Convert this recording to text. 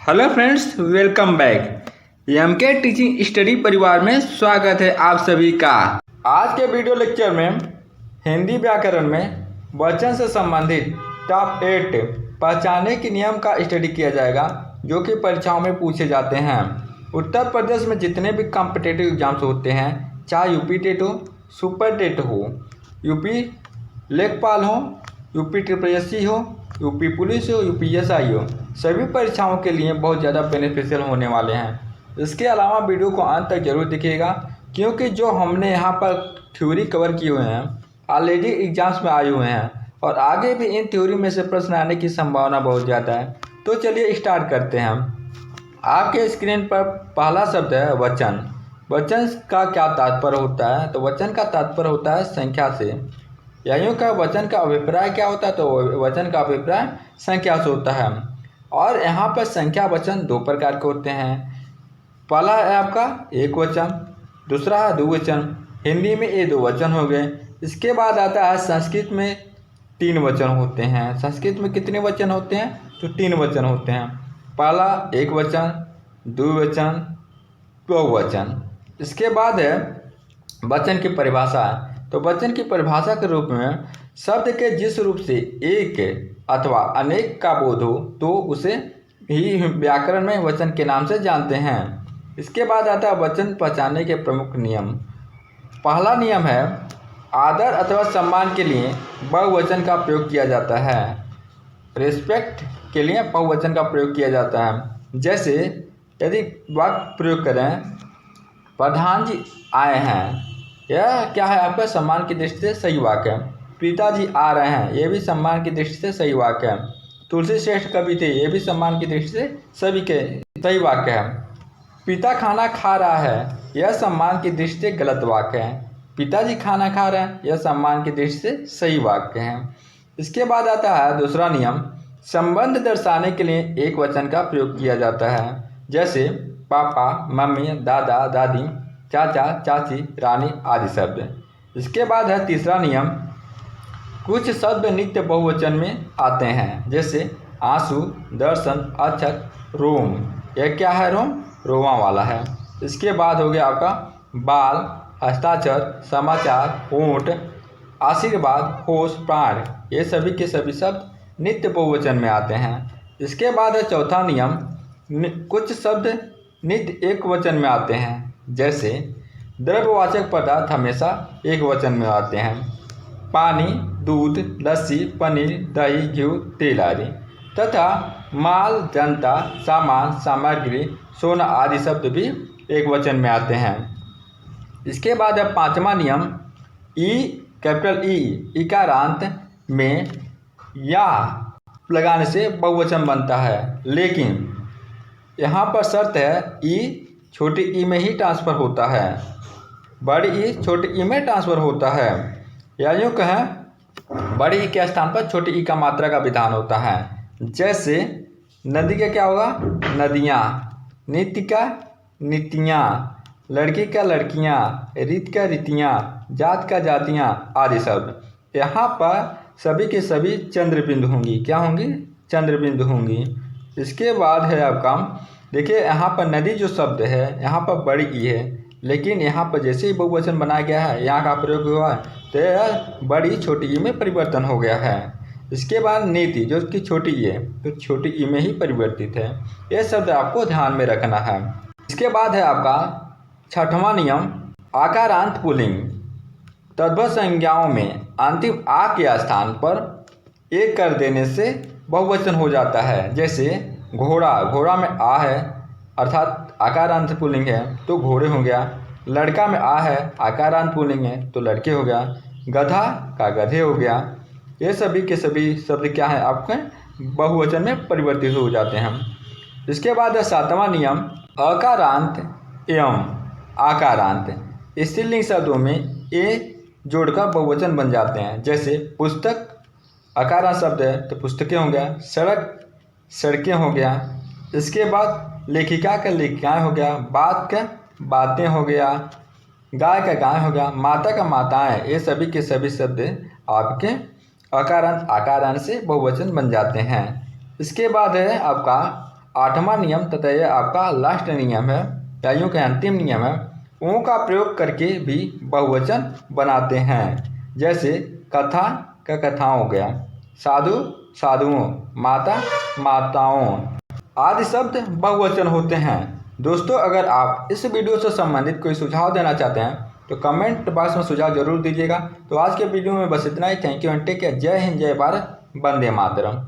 Hello friends, welcome back. M K teaching study परिवार में स्वागत है आप सभी का। आज के वीडियो लेक्चर में हिंदी व्याकरण में वचन से संबंधित टॉप 8 पहचानने के नियम का स्टडी किया जाएगा, जो कि परीक्षाओं में पूछे जाते हैं। उत्तर प्रदेश में जितने भी कॉम्पिटिटिव एग्जाम्स होते हैं, चाहे यूपी टेट हो, सुपर टेट हो, यूपी लेखपाल हो, यूपी ट्रिपल एससी हो, यूपी पुलिस हो, यूपी एसआई हो, सभी परीक्षाओं के लिए बहुत ज़्यादा बेनिफिशियल होने वाले हैं। इसके अलावा वीडियो को अंत तक जरूर देखिएगा, क्योंकि जो हमने यहाँ पर थ्योरी कवर किए हुए हैं ऑलरेडी एग्जाम्स में आए हुए हैं और आगे भी इन थ्योरी में से प्रश्न आने की संभावना बहुत ज़्यादा है। तो चलिए स्टार्ट करते हैं। आपके स्क्रीन पर पहला शब्द है वचन। वचन का क्या तात्पर्य होता है? तो वचन का तात्पर्य होता है संख्या से। यानी का वचन का अभिप्राय क्या होता है? तो वचन का अभिप्राय संख्या से होता है। और यहाँ पर संख्या वचन दो प्रकार के होते हैं। पहला है आपका एक वचन, दूसरा है द्विवचन। हिंदी में ये दो वचन हो गए। इसके बाद आता है संस्कृत में तीन वचन होते हैं। संस्कृत में कितने वचन होते हैं? तो तीन वचन होते हैं। पहला एक वचन, द्विवचन, बहुवचन। इसके बाद है वचन की परिभाषा। तो वचन की परिभाषा के रूप में शब्द के जिस रूप से एक अथवा अनेक का बोध हो तो उसे ही व्याकरण में वचन के नाम से जानते हैं। इसके बाद आता है वचन पहचानने के प्रमुख नियम। पहला नियम है आदर अथवा सम्मान के लिए बहुवचन का प्रयोग किया जाता है। रिस्पेक्ट के लिए बहुवचन का प्रयोग किया जाता है। जैसे यदि वाक्य प्रयोग करें, प्रधान जी आए हैं, यह क्या है आपका सम्मान की दृष्टि से सही वाक्य है। पिताजी आ रहे हैं, यह भी सम्मान की दृष्टि से सही वाक्य है। तुलसी श्रेष्ठ कवि थे, यह भी सम्मान की दृष्टि से सभी के सही वाक्य है। पिता खाना खा रहा है, यह सम्मान की दृष्टि से गलत वाक्य है। पिताजी खाना खा रहे हैं, यह सम्मान की दृष्टि से सही वाक्य है। इसके बाद आता है दूसरा नियम, संबंध दर्शाने के लिए एक वचन का प्रयोग किया जाता है। जैसे पापा, मम्मी, दादा, दादी, चाचा, चाची, रानी आदि शब्द। इसके बाद है तीसरा नियम, कुछ शब्द नित्य बहुवचन में आते हैं। जैसे आंसू, दर्शन, अक्षत, रोम। यह क्या है? रोम रोमा वाला है। इसके बाद हो गया आपका बाल, हस्ताक्षर, समाचार, ऊँट, आशीर्वाद, होश, प्राण। ये सभी के सभी शब्द नित्य बहुवचन में आते हैं। इसके बाद है चौथा नियम, कुछ शब्द नित्य एक वचन में आते हैं। जैसे द्रव्यवाचक पदार्थ हमेशा एक वचन में आते हैं। पानी, दूध, लस्सी, पनीर, दही, घी, तेल आदि। तथा माल, जनता, सामान, सामग्री, सोना आदि शब्द भी एक वचन में आते हैं। इसके बाद है पांचवा नियम, कैपिटल ई इकारांत में या लगाने से बहुवचन बनता है, लेकिन यहाँ पर शर्त है ई छोटी ई में ही ट्रांसफ़र होता है, बड़ी ई छोटी ई में ट्रांसफ़र होता है। या यूँ कहें बड़ी ई के स्थान पर छोटी ई का मात्रा का विधान होता है। जैसे नदी का क्या होगा? नदियाँ, नित्य का नीतियाँ, लड़की का लड़कियाँ, रीत का रीतियाँ, जात का जातियाँ आदि शब्द। यहाँ पर सभी के सभी चंद्र बिंदु होंगी। क्या होंगी? चंद्र बिंदु होंगी। इसके बाद है आपका, देखिए यहाँ पर नदी जो शब्द है यहाँ पर बड़ी ई है, लेकिन यहाँ पर जैसे ही बहुवचन बनाया गया है, यहाँ का प्रयोग हुआ है, तो यह बड़ी छोटी ई में परिवर्तन हो गया है। इसके बाद नीति जो कि छोटी ई है, तो छोटी ई में ही परिवर्तित है। यह शब्द आपको ध्यान में रखना है। इसके बाद है आपका छठवां नियम, आकारांत पुल्लिंग। तद्भव संज्ञाओं में अंतिम आ के स्थान पर एक कर देने से बहुवचन हो जाता है। जैसे घोड़ा, घोड़ा में आ है अर्थात आकारांत पुल्लिंग है तो घोड़े हो गया। लड़का में आ है आकारांत पुल्लिंग है तो लड़के हो गया। गधा का गधे हो गया। ये सभी के सभी शब्द क्या है? आपके बहुवचन में परिवर्तित हो जाते हैं। इसके बाद है सातवां नियम, अकारांत एवं आकारांत। स्त्रीलिंग शब्दों में ए जोड़कर बहुवचन बन जाते हैं। जैसे पुस्तक अकारांत शब्द है तो पुस्तकें हो गया। सड़क सड़कें हो गया। इसके बाद लेखिका का लेखिकाएँ हो गया। बात का बातें हो गया। गाय का गाय हो गया। माता का माताएं। ये सभी के सभी शब्द आपके अकारांत आकारांत से बहुवचन बन जाते हैं। इसके बाद है आपका 8वां नियम तथा यह आपका लास्ट नियम है या यूँ के अंतिम नियम है, ऊ का प्रयोग करके भी बहुवचन बनाते हैं। जैसे कथा का कथाओं हो गया, साधु साधुओं, माता माताओं आदि शब्द बहुवचन होते हैं। दोस्तों, अगर आप इस वीडियो से संबंधित कोई सुझाव देना चाहते हैं तो कमेंट बॉक्स में सुझाव जरूर दीजिएगा। तो आज के वीडियो में बस इतना ही। Thank you and take care. जय हिंद, जय भारत, वंदे मातरम।